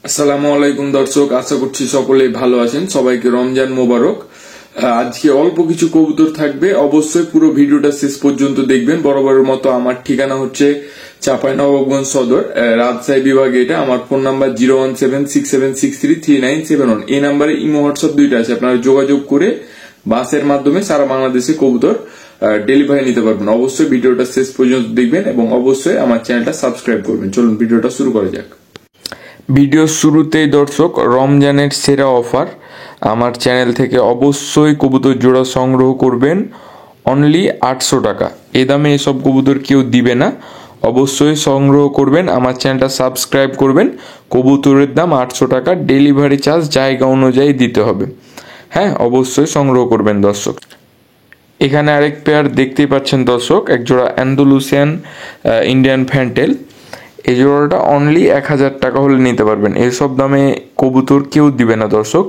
আসসালামু আলাইকুম দর্শক, আশা করছি সকলেই ভালো আছেন। সবাইকে রমজান মোবারক। আজকে অল্প কিছু কবুতর থাকবে, অবশ্যই পুরো ভিডিওটা শেষ পর্যন্ত দেখবেন। বরাবরের মতো আমার ঠিকানা হচ্ছে চাঁপাইনবাবগঞ্জ সদর, রাজশাহী বিভাগে। এটা আমার ফোন নাম্বার 01767633971। এই নাম্বারে ইমো হোয়াটসঅ্যাপ দুইটা আছে, আপনারা যোগাযোগ করে বাসের মাধ্যমে সারা বাংলাদেশে কবুতর ডেলিভারি নিতে পারবেন। অবশ্যই ভিডিওটা শেষ পর্যন্ত দেখবেন এবং অবশ্যই আমার চ্যানেলটা সাবস্ক্রাইব করবেন। চলুন ভিডিওটা শুরু করা যাক। ভিডিওর শুরুতেই দর্শক, রমজানের সেরা অফার। আমার চ্যানেল থেকে অবশ্যই কবুতর জোড়া সংগ্রহ করবেন অনলি 800 টাকা। এ দামে এসব কবুতর কেউ দিবে না, অবশ্যই সংগ্রহ করবেন। আমার চ্যানেলটা সাবস্ক্রাইব করবেন। কবুতরের দাম 800 টাকা, ডেলিভারি চার্জ জায়গা অনুযায়ী দিতে হবে। হ্যাঁ, অবশ্যই সংগ্রহ করবেন দর্শক। এখানে আরেক পেয়ার দেখতেই পাচ্ছেন দর্শক, এক জোড়া অ্যান্ডালুসিয়ান ইন্ডিয়ান ফ্যান্টেল। এই জোড়াটা অনলি 1000 টাকা হলে নিতে পারবেন। এসব দামে কবুতর কেউ দিবে না দর্শক।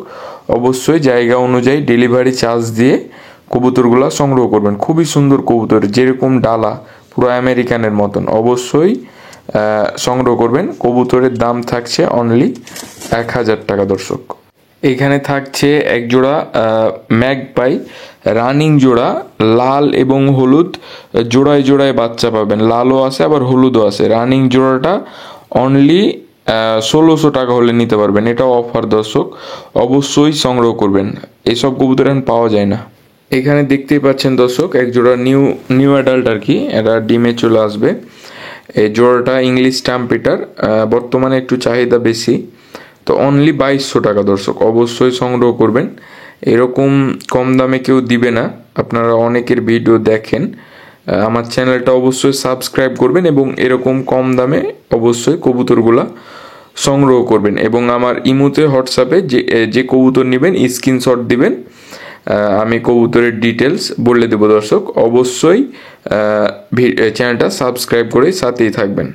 অবশ্যই জায়গা অনুযায়ী ডেলিভারি চার্জ দিয়ে কবুতরগুলো সংগ্রহ করবেন। খুবই সুন্দর কবুতর, যেরকম ডালা, পুরো আমেরিকানের মতন। অবশ্যই সংগ্রহ করবেন। কবুতরের দাম থাকছে অনলি 1000 টাকা দর্শক। এখানে থাকছে এক জোড়া ম্যাগপাই রানিং জোড়া, লাল এবং হলুদ জোড়ায় জোড়ায় বাচ্চা পাবেন। লালও আছে আবার হলুদও আছে। রানিং জোড়াটা অনলি 1600 টাকা হলে নিতে পারবেন। এটা অফার দর্শক, অবশ্যই সংগ্রহ করবেন। এসব কবুতর এখন পাওয়া যায় না। এখানে দেখতেই পাচ্ছেন দর্শক, এক জোড়া নিউ অ্যাডাল্ট আর কি, এটা ডিমে চলে আসবে। এই জোড়াটা ইংলিশ স্ট্যাম্পিটার, বর্তমানে একটু চাহিদা বেশি, তো অনলি 2200 টাকা দর্শক। অবশ্যই সংগ্রহ করবেন। এরকম কম দামে কেউ দিবে না। আপনারা অনেকের ভিডিও দেখেন, আমার চ্যানেলটা অবশ্যই সাবস্ক্রাইব করবেন এবং এরকম কম দামে অবশ্যই কবুতরগুলা সংগ্রহ করবেন। এবং আমার ইমোতে হোয়াটসঅ্যাপে যে কবুতর নেবেন স্ক্রিনশট দিবেন, আমি কবুতরের ডিটেলস বলে দেবো দর্শক। অবশ্যই চ্যানেলটা সাবস্ক্রাইব করে সাথেই থাকবেন।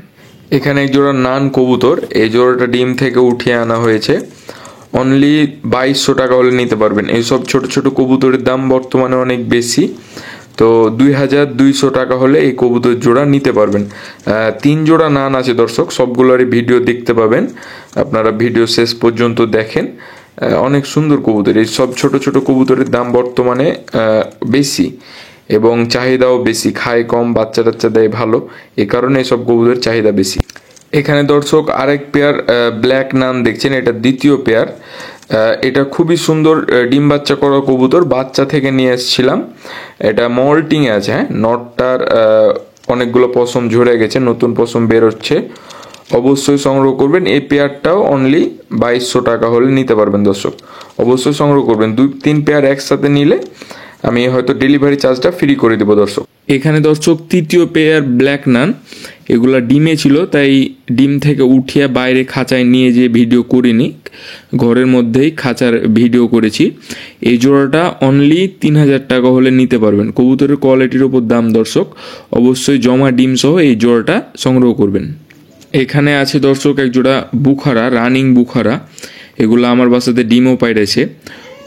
এখানে এক জোড়া নান কবুতর, এই জোড়াটা ডিম থেকে উঠিয়ে আনা হয়েছে। অনলি 2200 টাকা হলে নিতে পারবেন। এইসব ছোট ছোট কবুতরের দাম বর্তমানে অনেক বেশি, তো 2200 টাকা হলে এই কবুতর জোড়া নিতে পারবেন। 3 জোড়া নান আছে দর্শক, সবগুলোরই ভিডিও দেখতে পাবেন। আপনারা ভিডিও শেষ পর্যন্ত দেখেন। অনেক সুন্দর কবুতর। এই সব ছোট ছোট কবুতরের দাম বর্তমানে বেশি এবং চাহিদাও বেশি। খায় কম, বাচ্চা টাচ্চা দেয় ভালো, এ কারণে এসব কবুতরের চাহিদা বেশি। এখানে দর্শক আরেক পেয়ার ব্ল্যাক নান দেখছেন, এটা দ্বিতীয় পেয়ার। এটা খুবই সুন্দর ডিম বাচ্চা করা কবুতর, বাচ্চা থেকে নিয়ে এসেছিলাম। এটা মল্টিংয়ে আছে। হ্যাঁ, নটটার অনেকগুলো পশম ঝরে গেছে, নতুন পশম বেরোচ্ছে। অবশ্যই সংগ্রহ করবেন। এই পেয়ারটাও অনলি 2200 টাকা হলে নিতে পারবেন দর্শক। অবশ্যই সংগ্রহ করবেন। 2-3 পেয়ার একসাথে নিলে আমি হয়তো ডেলিভারি চার্জটা ফ্রি করে দেবো দর্শক। এখানে দর্শক তৃতীয় পেয়ার ব্ল্যাক নান, এগুলা ডিমে ছিল, তাই ডিম থেকে উঠিয়ে বাইরে খাঁচায় নিয়ে যে ভিডিও করিনি, ঘরের মধ্যেই খাঁচার ভিডিও করেছি। এই জোড়াটা অনলি 3000 টাকা হলে নিতে পারবেন। কবুতরের কোয়ালিটির ওপর দাম দর্শক। অবশ্যই জমা ডিম সহ এই জোড়াটা সংগ্রহ করবেন। এখানে আছে দর্শক এক জোড়া বুখারা, রানিং বুখারা। এগুলো আমার বাসাতে ডিমও পাইরেছে,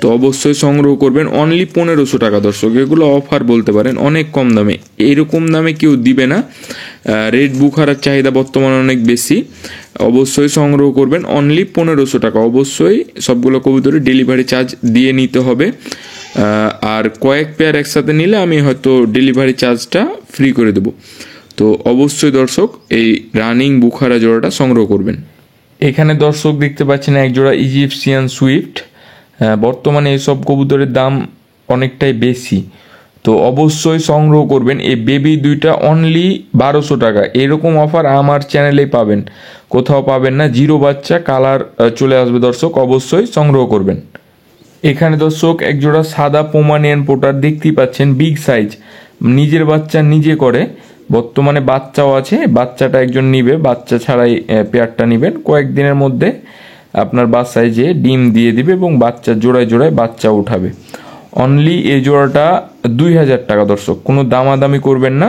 তো অবশ্যই সংগ্রহ করবেন। অনলি 1500 টাকা দর্শক। এগুলো অফার বলতে পারেন, অনেক কম দামে। এইরকম দামে কেউ দিবে না। রেড বুখারার চাহিদা বর্তমানে অনেক বেশি, অবশ্যই সংগ্রহ করবেন। অনলি 1500 টাকা। অবশ্যই সবগুলো কবুতরে ডেলিভারি চার্জ দিয়ে নিতে হবে। আর কয়েক পেয়ার একসাথে নিলে আমি হয়তো ডেলিভারি চার্জটা ফ্রি করে দেবো। তো অবশ্যই দর্শক এই রানিং বুখারা জোড়াটা সংগ্রহ করবেন। এখানে দর্শক দেখতে পাচ্ছেন এক জোড়া ইজিপশিয়ান সুইফট। বর্তমানে এইসব কবুতরের দাম অনেকটাই বেশি, তো অবশ্যই সংগ্রহ করবেন। এই বেবি দুইটা অনলি 1200 টাকা। এরকম অফার আমার চ্যানেলেই পাবেন, কোথাও পাবেন না। জিরো বাচ্চা কালার চলে আসবে দর্শক, অবশ্যই সংগ্রহ করবেন। এখানে দর্শক এক জোড়া সাদা পোমানিয়ান পোটার দেখতেই পাচ্ছেন, বিগ সাইজ, নিজের বাচ্চা নিজে করে। বর্তমানে বাচ্চাও আছে, বাচ্চাটা একজন নিবে, বাচ্চা ছাড়াই পেয়ারটা নেবেন। কয়েকদিনের মধ্যে আপনার বাসায় যে ডিম দিয়ে দিবে এবং বাচ্চা জোড়ায় জোড়ায় বাচ্চা উঠাবে। অনলি এই জোড়াটা 2000 টাকা দর্শক। কোনো দামাদামি করবেন না।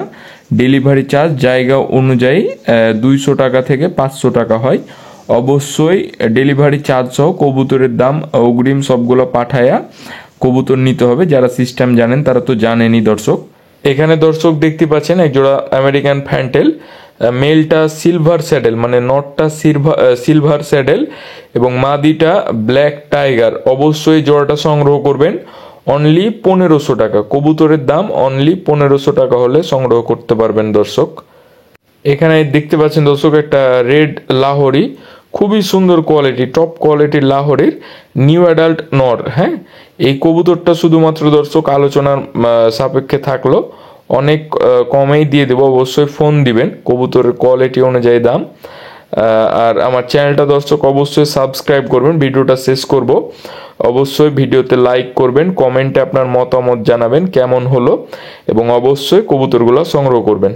ডেলিভারি চার্জ জায়গা অনুযায়ী 200 টাকা থেকে 500 টাকা হয়। অবশ্যই ডেলিভারি চার্জ সহ কবুতরের দাম অগ্রিম সবগুলো পাঠায়া কবুতর নিতে হবে। যারা সিস্টেম জানেন তারা তো জানেনই দর্শক। এখানে দর্শক দেখতে পাচ্ছেন এক জোড়া আমেরিকান ফ্যান্টেল, মেলটা সিলভার স্যাডেল, মানে নটটা সিলভার স্যাডেল এবং মাদিটা ব্ল্যাক টাইগার। অবশ্যই জোড়াটা সংগ্রহ করবেন। অনলি 1500 টাকা, কবুতরের দাম অনলি 1500 টাকা হলে সংগ্রহ করতে পারবেন দর্শক। এখানে দেখতে পাচ্ছেন দর্শক একটা রেড লাহোরি, খুবই সুন্দর কোয়ালিটি, টপ কোয়ালিটির লাহোরির নিউ অ্যাডাল্ট নর। হ্যাঁ, এই কবুতরটা শুধুমাত্র দর্শক আলোচনার সাপেক্ষে থাকলো, অনেক কমেই দিয়ে দেবো, অবশ্যই ফোন দিবেন, কবুতরের কোয়ালিটি অনুযায়ী দাম। আর আমার চ্যানেলটা দর্শক অবশ্যই সাবস্ক্রাইব করবেন। ভিডিওটা শেষ করব, অবশ্যই ভিডিওতে লাইক করবেন, কমেন্টে আপনার মতামত জানাবেন কেমন হলো এবং অবশ্যই কবুতরগুলো সংগ্রহ করবেন।